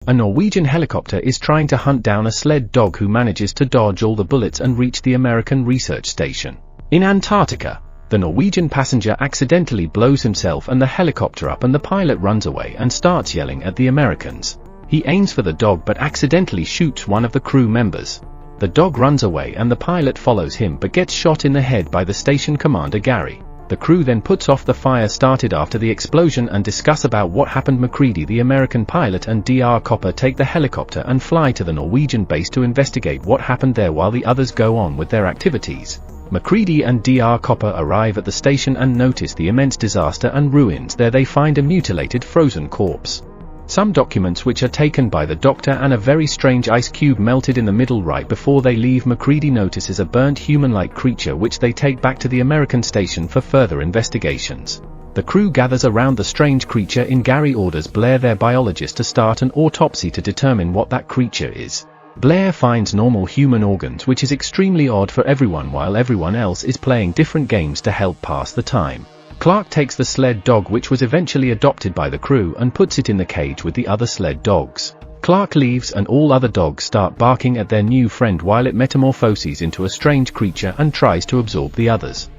A Norwegian helicopter is trying to hunt down a sled dog who manages to dodge all the bullets and reach the American research station. In Antarctica, the Norwegian passenger accidentally blows himself and the helicopter up, and the pilot runs away and starts yelling at the Americans. He aims for the dog but accidentally shoots one of the crew members. The dog runs away and the pilot follows him but gets shot in the head by the station commander Gary. The crew then puts off the fire started after the explosion and discuss about what happened. Mccready, the American pilot, and Dr. Copper take the helicopter and fly to the Norwegian base to investigate what happened there while the others go on with their activities. Mccready and Dr. Copper arrive at the station and notice the immense disaster and ruins. There they find a mutilated frozen corpse, some documents which are taken by the doctor, and a very strange ice cube melted in the middle. Right before they leave, Mccready notices a burnt human-like creature which they take back to the American station for further investigations. The crew gathers around the strange creature and Gary orders Blair, their biologist, to start an autopsy to determine what that creature is. Blair finds normal human organs, which is extremely odd for everyone, while everyone else is playing different games to help pass the time. Clark takes the sled dog, which was eventually adopted by the crew, and puts it in the cage with the other sled dogs. Clark leaves and all other dogs start barking at their new friend while it metamorphoses into a strange creature and tries to absorb the others.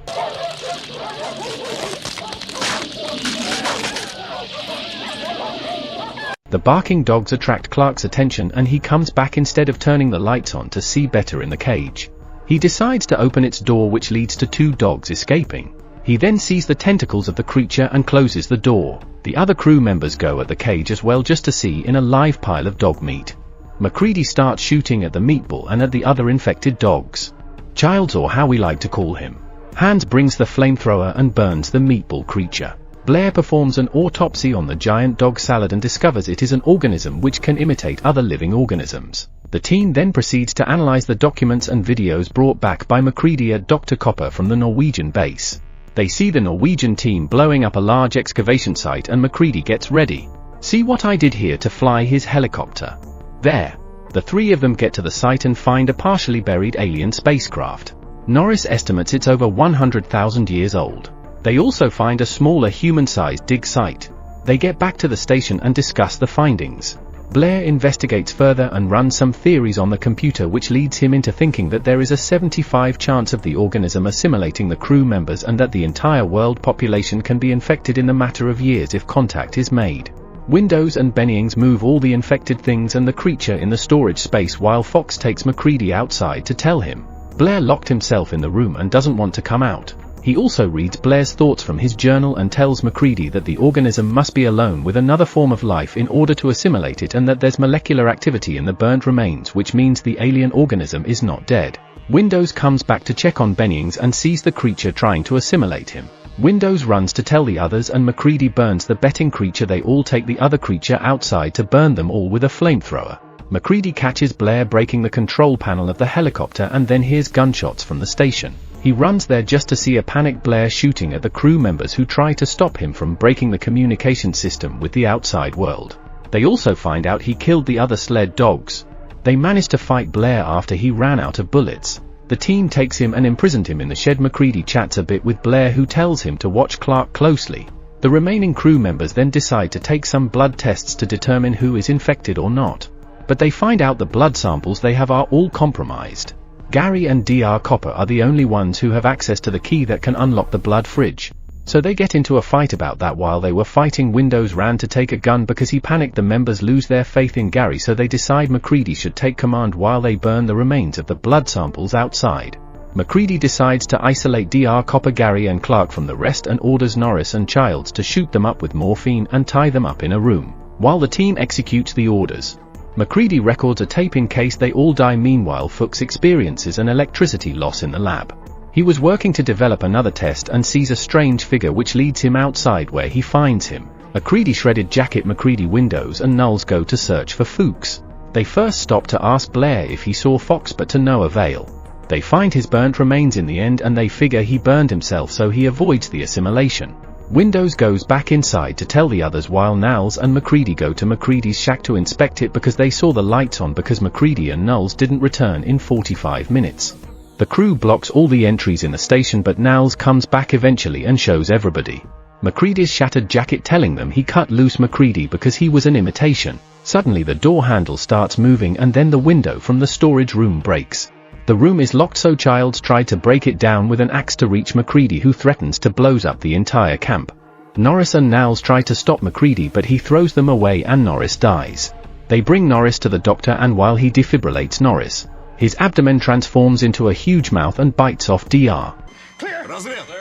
The barking dogs attract Clark's attention and he comes back instead of turning the lights on to see better in the cage. He decides to open its door, which leads to two dogs escaping. He then sees the tentacles of the creature and closes the door. The other crew members go at the cage as well just to see in a live pile of dog meat. Mccready starts shooting at the meatball and at the other infected dogs. Childs, or how we like to call him, Hans, brings the flamethrower and burns the meatball creature. Blair performs an autopsy on the giant dog salad and discovers it is an organism which can imitate other living organisms. The team then proceeds to analyze the documents and videos brought back by Mccready at Dr. Copper from the Norwegian base. They see the Norwegian team blowing up a large excavation site and Mccready gets ready. "See what I did here?" to fly his helicopter. There, the three of them get to the site and find a partially buried alien spacecraft. Norris estimates it's over 100,000 years old. They also find a smaller human-sized dig site. They get back to the station and discuss the findings. Blair investigates further and runs some theories on the computer, which leads him into thinking that there is a 75% chance of the organism assimilating the crew members and that the entire world population can be infected in the matter of years if contact is made. Windows and Bennings move all the infected things and the creature in the storage space while Fox takes Mccready outside to tell him Blair locked himself in the room and doesn't want to come out. He also reads Blair's thoughts from his journal and tells Mccready that the organism must be alone with another form of life in order to assimilate it, and that there's molecular activity in the burnt remains, which means the alien organism is not dead. Windows comes back to check on Bennings and sees the creature trying to assimilate him. Windows runs to tell the others and Mccready burns the betting creature. They all take the other creature outside to burn them all with a flamethrower. Mccready catches Blair breaking the control panel of the helicopter and then hears gunshots from the station. He runs there just to see a panicked Blair shooting at the crew members who try to stop him from breaking the communication system with the outside world. They also find out he killed the other sled dogs. They manage to fight Blair after he ran out of bullets. The team takes him and imprisoned him in the shed. Mccready chats a bit with Blair, who tells him to watch Clark closely. The remaining crew members then decide to take some blood tests to determine who is infected or not. But they find out the blood samples they have are all compromised. Gary and Dr. Copper are the only ones who have access to the key that can unlock the blood fridge. So they get into a fight about that. While they were fighting, Windows ran to take a gun because he panicked. The members lose their faith in Gary, so they decide Mccready should take command while they burn the remains of the blood samples outside. Mccready decides to isolate Dr. Copper, Gary and Clark from the rest and orders Norris and Childs to shoot them up with morphine and tie them up in a room, while the team executes the orders. Mccready records a tape in case they all die. Meanwhile, Fuchs experiences an electricity loss in the lab. He was working to develop another test and sees a strange figure, which leads him outside where he finds him. Mccready shredded jacket. Mccready, Windows and Knowles go to search for Fuchs. They first stop to ask Blair if he saw Fox, but to no avail. They find his burnt remains in the end and they figure he burned himself, so he avoids the assimilation. Windows goes back inside to tell the others, while Knowles and Mccready go to Mccready's shack to inspect it because they saw the lights on because Mccready and Knowles didn't return in 45 minutes. The crew blocks all the entries in the station, but Knowles comes back eventually and shows everybody. Mccready's shattered jacket telling them he cut loose Mccready because he was an imitation. Suddenly the door handle starts moving and then the window from the storage room breaks. The room is locked, so Childs tried to break it down with an axe to reach Mccready, who threatens to blows up the entire camp. Norris and Niles try to stop Mccready, but he throws them away and Norris dies. They bring Norris to the doctor, and while he defibrillates Norris, his abdomen transforms into a huge mouth and bites off Dr. Clear! Clear.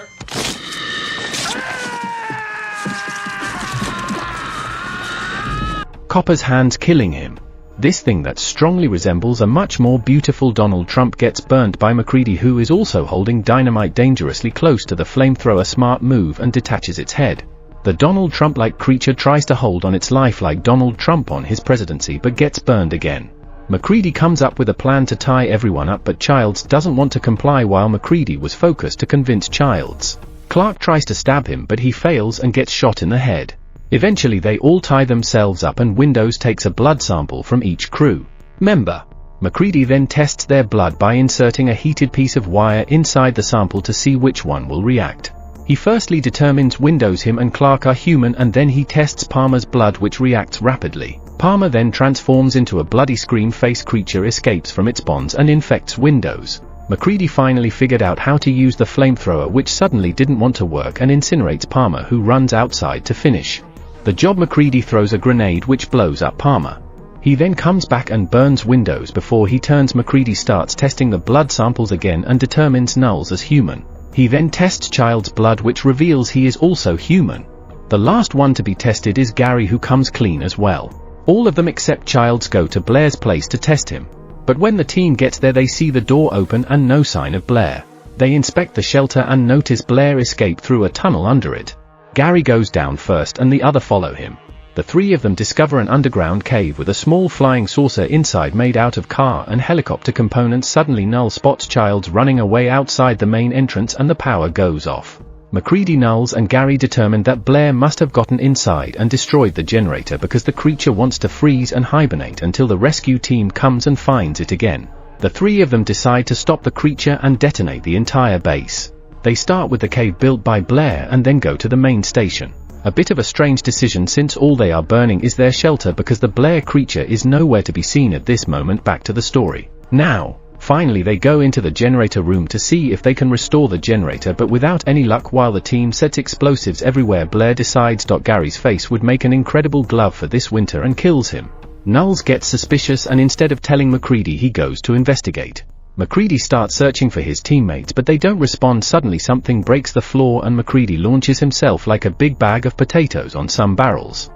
Copper's hands killing him. This thing that strongly resembles a much more beautiful Donald Trump gets burned by Mccready, who is also holding dynamite dangerously close to the flamethrower. Smart move, and detaches its head. The Donald Trump-like creature tries to hold on its life like Donald Trump on his presidency, but gets burned again. Mccready comes up with a plan to tie everyone up, but Childs doesn't want to comply while Mccready was focused to convince Childs. Clark tries to stab him, but he fails and gets shot in the head. Eventually they all tie themselves up, and Windows takes a blood sample from each crew member. Mccready then tests their blood by inserting a heated piece of wire inside the sample to see which one will react. He firstly determines Windows, him and Clark are human, and then he tests Palmer's blood, which reacts rapidly. Palmer then transforms into a bloody scream face creature, escapes from its bonds and infects Windows. Mccready finally figured out how to use the flamethrower, which suddenly didn't want to work, and incinerates Palmer, who runs outside to finish the job. Mccready throws a grenade which blows up Palmer. He then comes back and burns Windows before he turns. Mccready starts testing the blood samples again and determines Niles as human. He then tests Child's blood, which reveals he is also human. The last one to be tested is Gary, who comes clean as well. All of them except Childs go to Blair's place to test him. But when the team gets there, they see the door open and no sign of Blair. They inspect the shelter and notice Blair escaped through a tunnel under it. Gary goes down first and the other follow him. The three of them discover an underground cave with a small flying saucer inside made out of car and helicopter components. Suddenly Null spots Childs running away outside the main entrance and the power goes off. Mccready, Niles and Gary determined that Blair must have gotten inside and destroyed the generator because the creature wants to freeze and hibernate until the rescue team comes and finds it again. The three of them decide to stop the creature and detonate the entire base. They start with the cave built by Blair and then go to the main station. A bit of a strange decision, since all they are burning is their shelter because the Blair creature is nowhere to be seen at this moment. Back to the story. Now, finally they go into the generator room to see if they can restore the generator, but without any luck. While the team sets explosives everywhere, Blair decides Gary's face would make an incredible glove for this winter and kills him. Niles gets suspicious and instead of telling Mccready, he goes to investigate. Mccready starts searching for his teammates, but they don't respond. Suddenly something breaks the floor and Mccready launches himself like a big bag of potatoes on some barrels.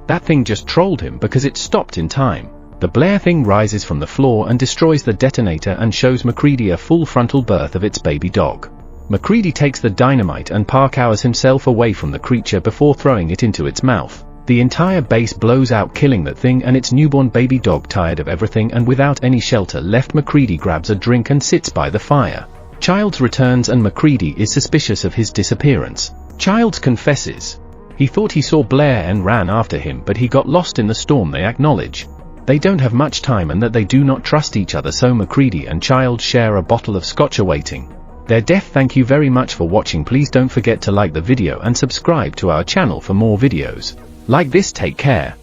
That thing just trolled him because it stopped in time. The Blair thing rises from the floor and destroys the detonator and shows Mccready a full frontal birth of its baby dog. Mccready takes the dynamite and parkours himself away from the creature before throwing it into its mouth. The entire base blows out, killing that thing and its newborn baby dog. Tired of everything and without any shelter left, Mccready grabs a drink and sits by the fire. Childs returns and Mccready is suspicious of his disappearance. Childs confesses he thought he saw Blair and ran after him, but he got lost in the storm. They acknowledge they don't have much time and that they do not trust each other, so Mccready and Childs share a bottle of scotch awaiting their death. Thank you very much for watching. Please don't forget to like the video and subscribe to our channel for more videos like this. Take care.